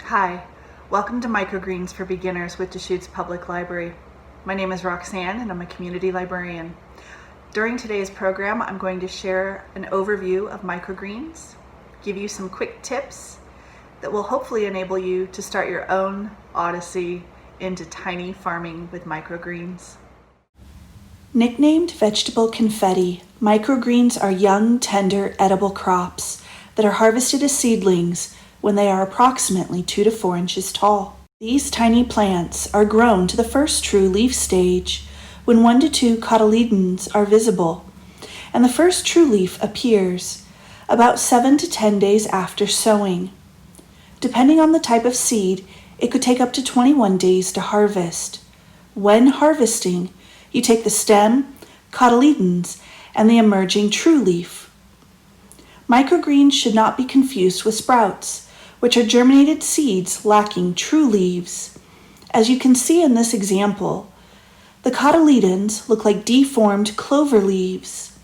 Hi, welcome to Microgreens for Beginners with Deschutes Public Library. My name is Roxanne and I'm a community librarian. During today's program, I'm going to share an overview of microgreens, give you some quick tips that will hopefully enable you to start your own odyssey into tiny farming with microgreens. Nicknamed vegetable confetti, microgreens are young, tender, edible crops that are harvested as seedlings when they are approximately 2 to 4 inches tall. These tiny plants are grown to the first true leaf stage when 1 to 2 cotyledons are visible, and the first true leaf appears about 7 to 10 days after sowing. Depending on the type of seed, it could take up to 21 days to harvest. When harvesting, you take the stem, cotyledons, and the emerging true leaf. Microgreens should not be confused with sprouts, which are germinated seeds lacking true leaves. As you can see in this example, the cotyledons look like deformed clover leaves,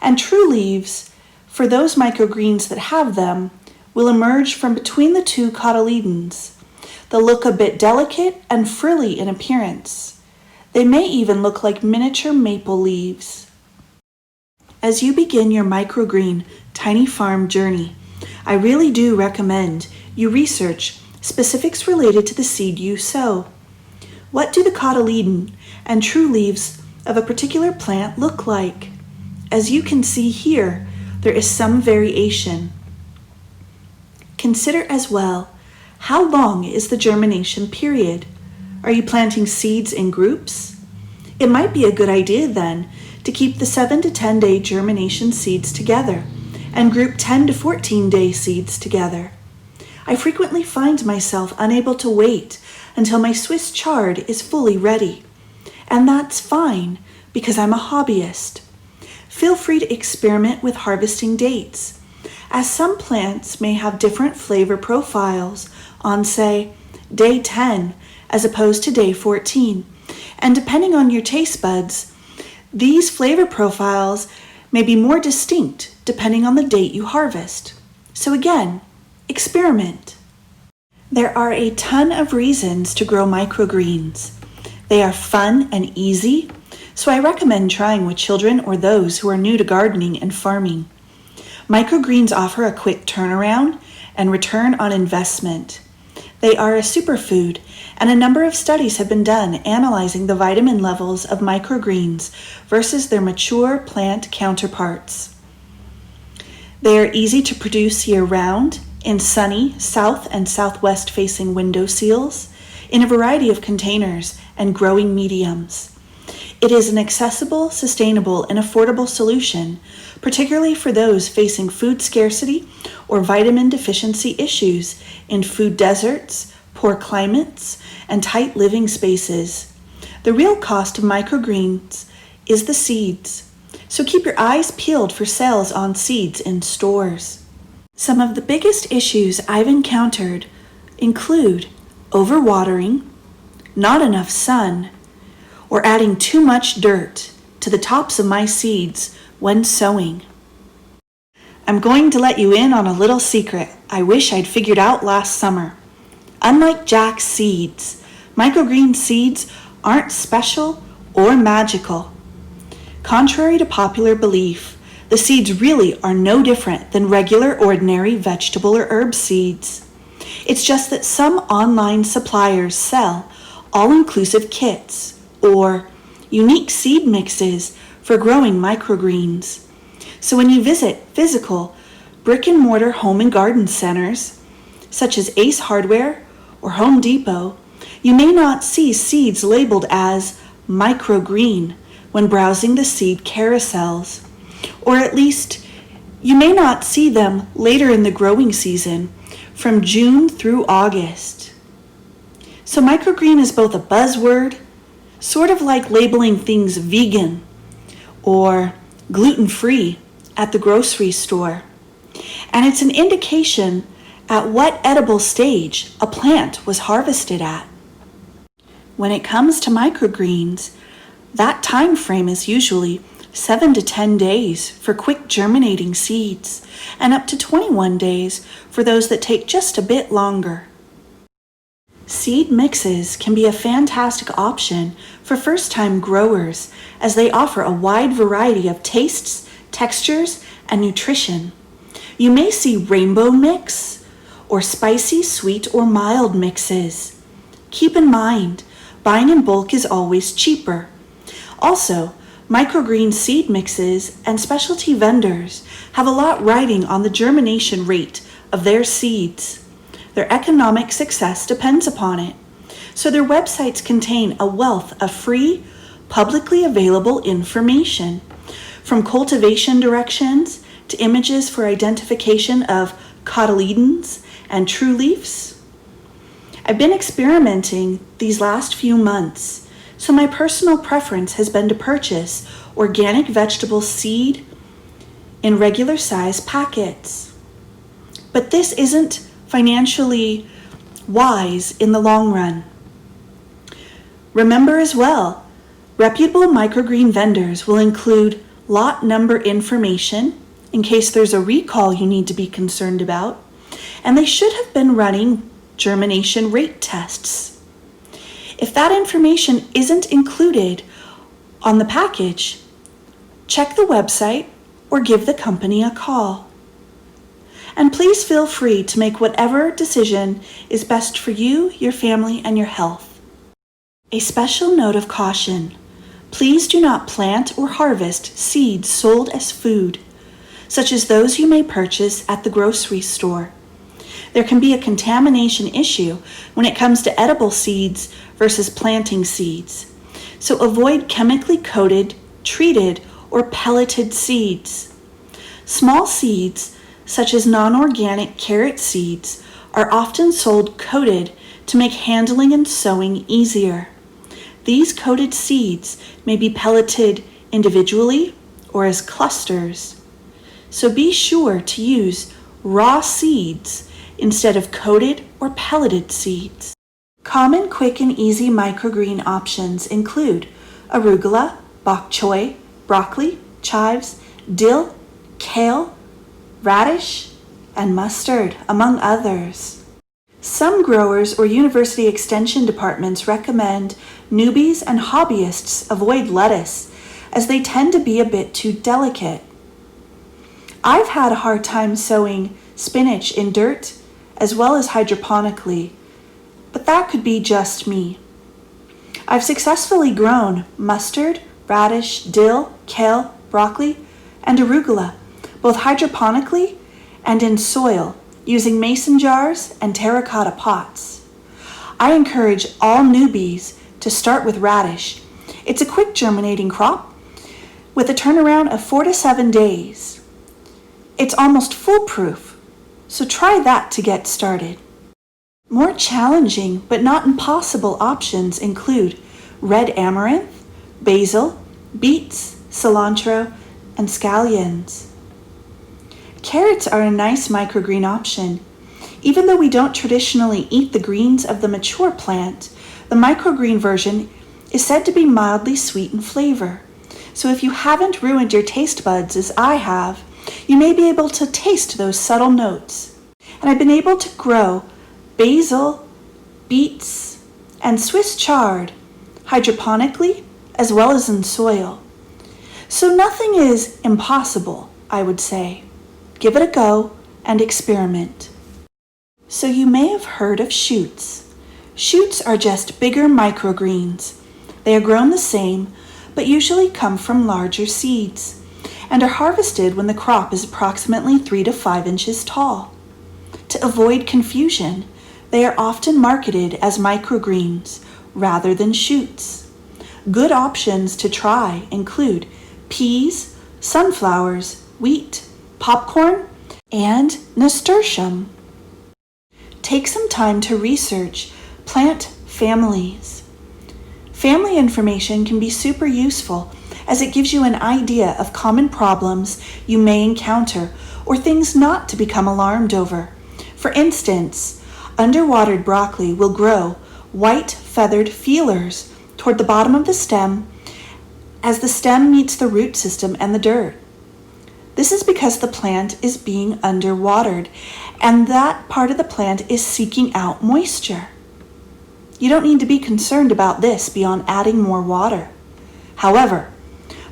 and true leaves, for those microgreens that have them, will emerge from between the 2 cotyledons. They'll look a bit delicate and frilly in appearance. They may even look like miniature maple leaves. As you begin your microgreen tiny farm journey, I really do recommend you research specifics related to the seed you sow. What do the cotyledon and true leaves of a particular plant look like? As you can see here, there is some variation. Consider as well, how long is the germination period? Are you planting seeds in groups? It might be a good idea then to keep the 7 to 10 day germination seeds together and group 10 to 14 day seeds together. I frequently find myself unable to wait until my Swiss chard is fully ready. And that's fine because I'm a hobbyist. Feel free to experiment with harvesting dates, as some plants may have different flavor profiles on, say, day 10 as opposed to day 14. And depending on your taste buds, these flavor profiles may be more distinct depending on the date you harvest. So again, experiment. There are a ton of reasons to grow microgreens. They are fun and easy, so I recommend trying with children or those who are new to gardening and farming. Microgreens offer a quick turnaround and return on investment. They are a superfood, and a number of studies have been done analyzing the vitamin levels of microgreens versus their mature plant counterparts. They are easy to produce year-round in sunny south and southwest facing window sills in a variety of containers and growing mediums. It is an accessible, sustainable, and affordable solution, particularly for those facing food scarcity or vitamin deficiency issues in food deserts, poor climates, and tight living spaces. The real cost of microgreens is the seeds, so keep your eyes peeled for sales on seeds in stores. Some of the biggest issues I've encountered include overwatering, not enough sun, or adding too much dirt to the tops of my seeds when sowing. I'm going to let you in on a little secret I wish I'd figured out last summer. Unlike Jack's seeds, microgreen seeds aren't special or magical. Contrary to popular belief, the seeds really are no different than regular ordinary vegetable or herb seeds. It's just that some online suppliers sell all-inclusive kits or unique seed mixes for growing microgreens. So when you visit physical brick-and-mortar home and garden centers, such as Ace Hardware or Home Depot, you may not see seeds labeled as microgreen when browsing the seed carousels, or at least you may not see them later in the growing season from June through August. So microgreen is both a buzzword, sort of like labeling things vegan or gluten-free at the grocery store, and it's an indication at what edible stage a plant was harvested at. When it comes to microgreens, that time frame is usually 7 to 10 days for quick germinating seeds, and up to 21 days for those that take just a bit longer. Seed mixes can be a fantastic option for first-time growers as they offer a wide variety of tastes, textures, and nutrition. You may see rainbow mix or spicy, sweet, or mild mixes. Keep in mind, buying in bulk is always cheaper. Also, microgreen seed mixes and specialty vendors have a lot riding on the germination rate of their seeds. Their economic success depends upon it, so their websites contain a wealth of free, publicly available information, from cultivation directions to images for identification of cotyledons and true leaves. I've been experimenting these last few months, so my personal preference has been to purchase organic vegetable seed in regular size packets. But this isn't financially wise in the long run. Remember as well, reputable microgreen vendors will include lot number information in case there's a recall you need to be concerned about, and they should have been running germination rate tests. If that information isn't included on the package, check the website or give the company a call. And please feel free to make whatever decision is best for you, your family, and your health. A special note of caution: please do not plant or harvest seeds sold as food, such as those you may purchase at the grocery store. There can be a contamination issue when it comes to edible seeds versus planting seeds, so avoid chemically coated, treated, or pelleted seeds. Small seeds, such as non-organic carrot seeds, are often sold coated to make handling and sowing easier. These coated seeds may be pelleted individually or as clusters, so be sure to use raw seeds instead of coated or pelleted seeds. Common, quick, and easy microgreen options include arugula, bok choy, broccoli, chives, dill, kale, radish, and mustard, among others. Some growers or university extension departments recommend newbies and hobbyists avoid lettuce as they tend to be a bit too delicate. I've had a hard time sowing spinach in dirt as well as hydroponically, but that could be just me. I've successfully grown mustard, radish, dill, kale, broccoli, and arugula, both hydroponically and in soil, using mason jars and terracotta pots. I encourage all newbies to start with radish. It's a quick germinating crop with a turnaround of 4 to 7 days. It's almost foolproof, so try that to get started. More challenging but not impossible options include red amaranth, basil, beets, cilantro, and scallions. Carrots are a nice microgreen option. Even though we don't traditionally eat the greens of the mature plant, the microgreen version is said to be mildly sweet in flavor. So if you haven't ruined your taste buds as I have, you may be able to taste those subtle notes. And I've been able to grow basil, beets, and Swiss chard hydroponically as well as in soil. So nothing is impossible, I would say. Give it a go and experiment. So you may have heard of shoots. Shoots are just bigger microgreens. They are grown the same, but usually come from larger seeds and are harvested when the crop is approximately 3 to 5 inches tall. To avoid confusion, they are often marketed as microgreens rather than shoots. Good options to try include peas, sunflowers, wheat, popcorn, and nasturtium. Take some time to research plant families. Family information can be super useful as it gives you an idea of common problems you may encounter or things not to become alarmed over. For instance, underwatered broccoli will grow white feathered feelers toward the bottom of the stem as the stem meets the root system and the dirt. This is because the plant is being underwatered and that part of the plant is seeking out moisture. You don't need to be concerned about this beyond adding more water. However,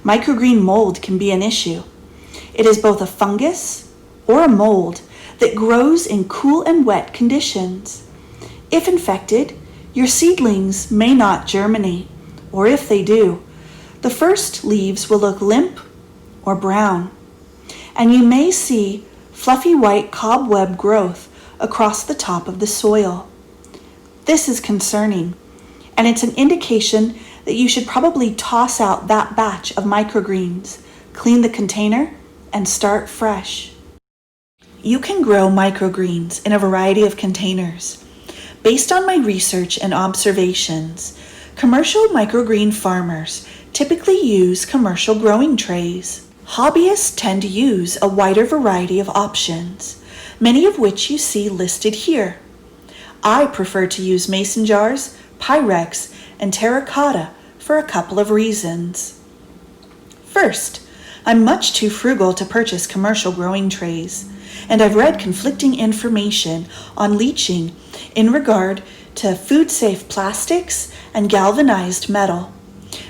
microgreen mold can be an issue. It is both a fungus or a mold that grows in cool and wet conditions. If infected, your seedlings may not germinate, or if they do, the first leaves will look limp or brown, and you may see fluffy white cobweb growth across the top of the soil. This is concerning, and it's an indication that you should probably toss out that batch of microgreens, clean the container, and start fresh. You can grow microgreens in a variety of containers. Based on my research and observations, commercial microgreen farmers typically use commercial growing trays. Hobbyists tend to use a wider variety of options, many of which you see listed here. I prefer to use mason jars, Pyrex, and terracotta for a couple of reasons. First, I'm much too frugal to purchase commercial growing trays, and I've read conflicting information on leaching in regard to food-safe plastics and galvanized metal.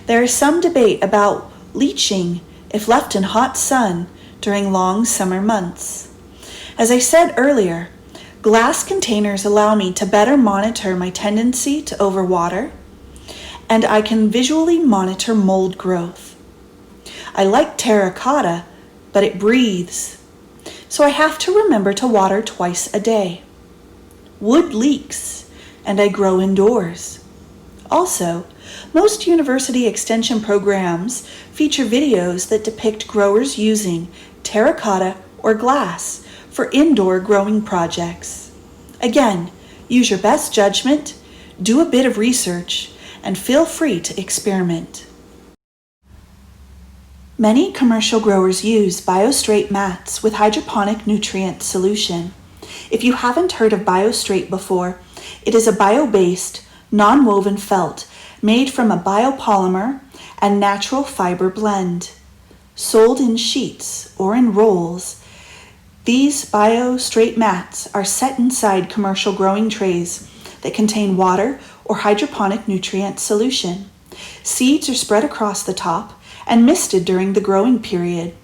There is some debate about leaching if left in hot sun during long summer months. As I said earlier, glass containers allow me to better monitor my tendency to overwater, and I can visually monitor mold growth. I like terracotta, but it breathes, so I have to remember to water twice a day. Wood leaks, and I grow indoors. Also, most university extension programs feature videos that depict growers using terracotta or glass for indoor growing projects. Again, use your best judgment, do a bit of research, and feel free to experiment. Many commercial growers use BioStrate mats with hydroponic nutrient solution. If you haven't heard of BioStrate before, it is a bio-based, non-woven felt made from a biopolymer and natural fiber blend. Sold in sheets or in rolls, these BioStrate mats are set inside commercial growing trays that contain water or hydroponic nutrient solution. Seeds are spread across the top and misted during the growing period.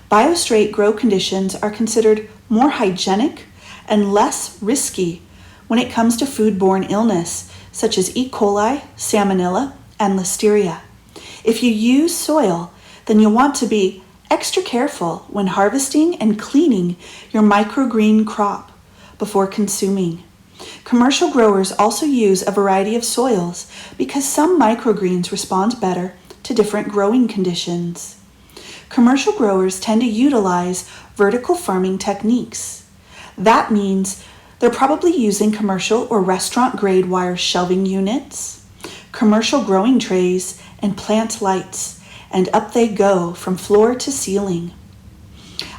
BioStrate grow conditions are considered more hygienic and less risky when it comes to foodborne illness such as E. coli, salmonella, and listeria. If you use soil, then you'll want to be extra careful when harvesting and cleaning your microgreen crop before consuming. Commercial growers also use a variety of soils because some microgreens respond better to different growing conditions. Commercial growers tend to utilize vertical farming techniques. That means they're probably using commercial or restaurant-grade wire shelving units, commercial growing trays, and plant lights, and up they go from floor to ceiling.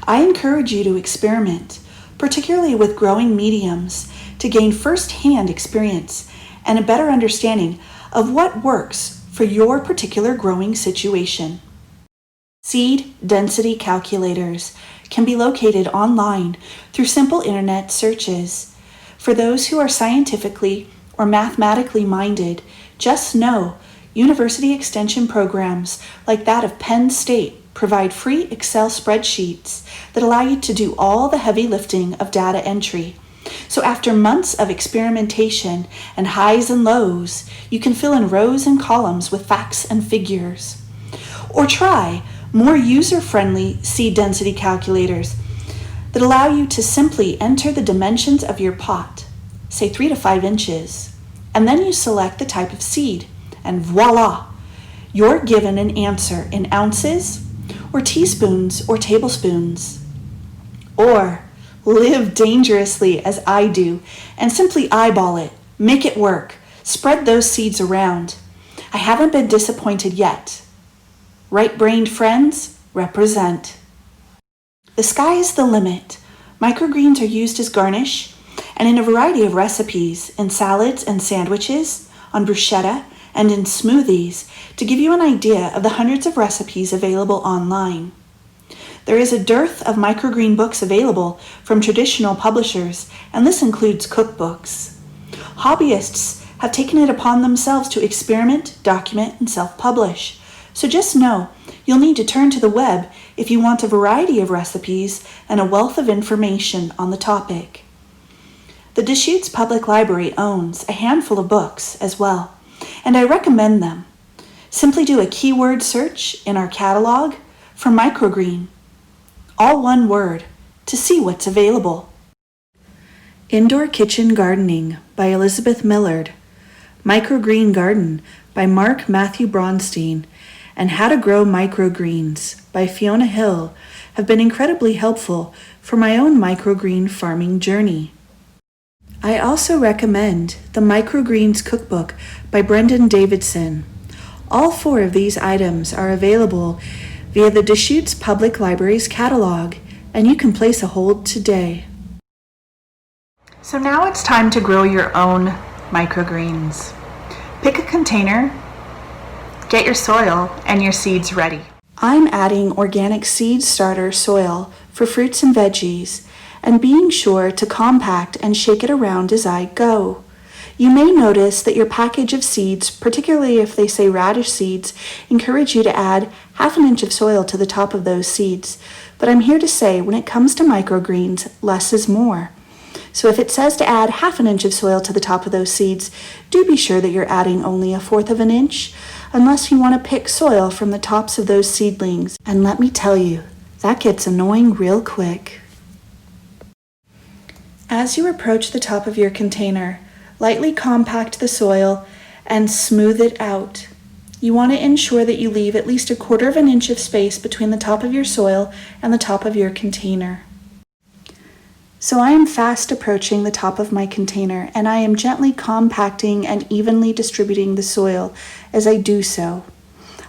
I encourage you to experiment, particularly with growing mediums, to gain first-hand experience and a better understanding of what works for your particular growing situation. Seed density calculators can be located online through simple internet searches. For those who are scientifically or mathematically minded, just know university extension programs like that of Penn State provide free Excel spreadsheets that allow you to do all the heavy lifting of data entry. So after months of experimentation and highs and lows, you can fill in rows and columns with facts and figures. Or try more user-friendly seed density calculators that allow you to simply enter the dimensions of your pot, say 3 to 5 inches, and then you select the type of seed, and voila, you're given an answer in ounces or teaspoons or tablespoons. Or live dangerously as I do and simply eyeball it, make it work, spread those seeds around. I haven't been disappointed yet. Right-brained friends represent. The sky is the limit. Microgreens are used as garnish and in a variety of recipes, in salads and sandwiches, on bruschetta, and in smoothies to give you an idea of the hundreds of recipes available online. There is a dearth of microgreen books available from traditional publishers, and this includes cookbooks. Hobbyists have taken it upon themselves to experiment, document, and self-publish. So just know, you'll need to turn to the web if you want a variety of recipes and a wealth of information on the topic. The Deschutes Public Library owns a handful of books as well, and I recommend them. Simply do a keyword search in our catalog for microgreen, all one word, to see what's available. Indoor Kitchen Gardening by Elizabeth Millard, Microgreen Garden by Mark Matthew Bronstein, and How to Grow Microgreens by Fiona Hill have been incredibly helpful for my own microgreen farming journey. I also recommend the Microgreens Cookbook by Brendan Davidson. All 4 of these items are available via the Deschutes Public Library's catalog, and you can place a hold today. So now it's time to grow your own microgreens. Pick a container, get your soil and your seeds ready. I'm adding organic seed starter soil for fruits and veggies and being sure to compact and shake it around as I go. You may notice that your package of seeds, particularly if they say radish seeds, encourage you to add ½ inch of soil to the top of those seeds. But I'm here to say when it comes to microgreens, less is more. So if it says to add ½ inch of soil to the top of those seeds, do be sure that you're adding only 1/4 inch, unless you want to pick soil from the tops of those seedlings. And let me tell you, that gets annoying real quick. As you approach the top of your container, lightly compact the soil and smooth it out. You want to ensure that you leave at least 1/4 inch of space between the top of your soil and the top of your container. So I am fast approaching the top of my container, and I am gently compacting and evenly distributing the soil as I do so.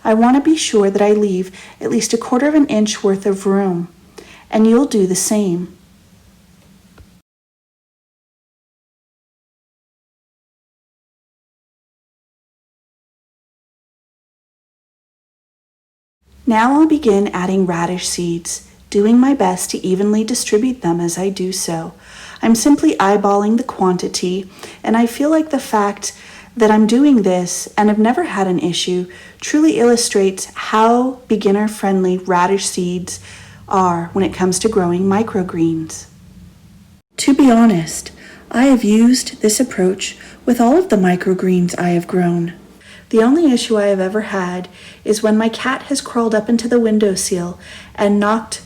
I want to be sure that I leave at least 1/4 inch worth of room, and you'll do the same. Now I'll begin adding radish seeds, doing my best to evenly distribute them as I do so. I'm simply eyeballing the quantity, and I feel like the fact that I'm doing this and have never had an issue truly illustrates how beginner-friendly radish seeds are when it comes to growing microgreens. To be honest, I have used this approach with all of the microgreens I have grown. The only issue I have ever had is when my cat has crawled up into the windowsill and knocked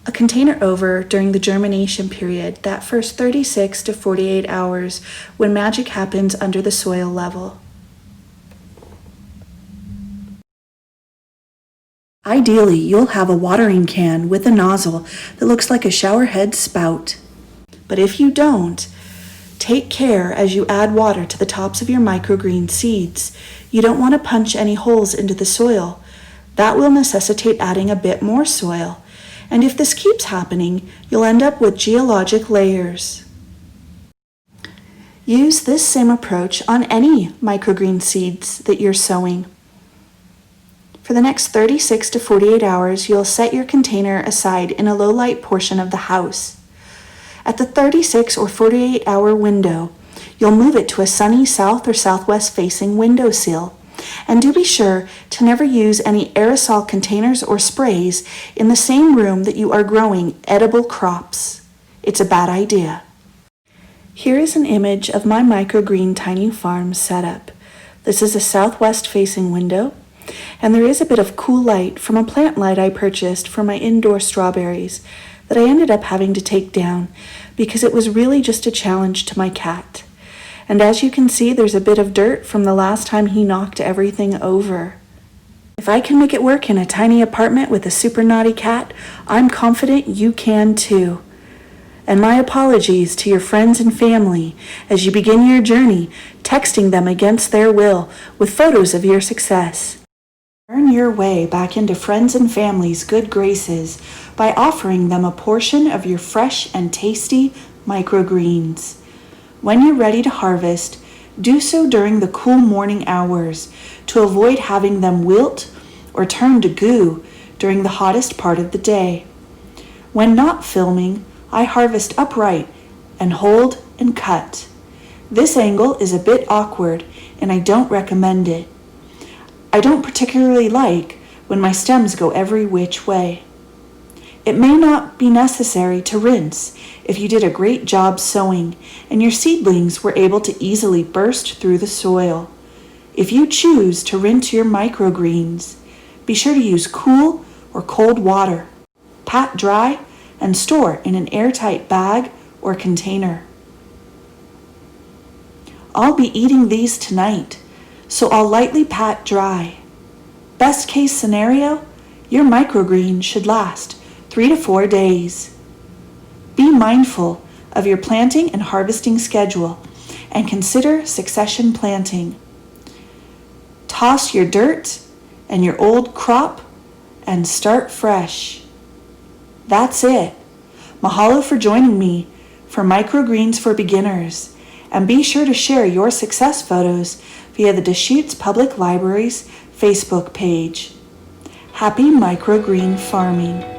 a container over during the germination period, that first 36 to 48 hours when magic happens under the soil level. Ideally, you'll have a watering can with a nozzle that looks like a shower head spout. But if you don't, take care as you add water to the tops of your microgreen seeds. You don't want to punch any holes into the soil. That will necessitate adding a bit more soil. And if this keeps happening, you'll end up with geologic layers. Use this same approach on any microgreen seeds that you're sowing. For the next 36 to 48 hours, you'll set your container aside in a low light portion of the house. At the 36 or 48 hour window, you'll move it to a sunny south or southwest facing windowsill. And do be sure to never use any aerosol containers or sprays in the same room that you are growing edible crops. It's a bad idea. Here is an image of my microgreen tiny farm setup. This is a southwest facing window, and there is a bit of cool light from a plant light I purchased for my indoor strawberries that I ended up having to take down because it was really just a challenge to my cat. And as you can see, there's a bit of dirt from the last time he knocked everything over. If I can make it work in a tiny apartment with a super naughty cat, I'm confident you can too. And my apologies to your friends and family as you begin your journey, texting them against their will with photos of your success. Earn your way back into friends and family's good graces by offering them a portion of your fresh and tasty microgreens. When you're ready to harvest, do so during the cool morning hours to avoid having them wilt or turn to goo during the hottest part of the day. When not filming, I harvest upright and hold and cut. This angle is a bit awkward and I don't recommend it. I don't particularly like when my stems go every which way. It may not be necessary to rinse if you did a great job sowing and your seedlings were able to easily burst through the soil. If you choose to rinse your microgreens, be sure to use cool or cold water. Pat dry and store in an airtight bag or container. I'll be eating these tonight, so I'll lightly pat dry. Best case scenario, your microgreen should last 3 to 4 days. Be mindful of your planting and harvesting schedule and consider succession planting. Toss your dirt and your old crop and start fresh. That's it. Mahalo for joining me for Microgreens for Beginners, and be sure to share your success photos via the Deschutes Public Library's Facebook page. Happy microgreen farming.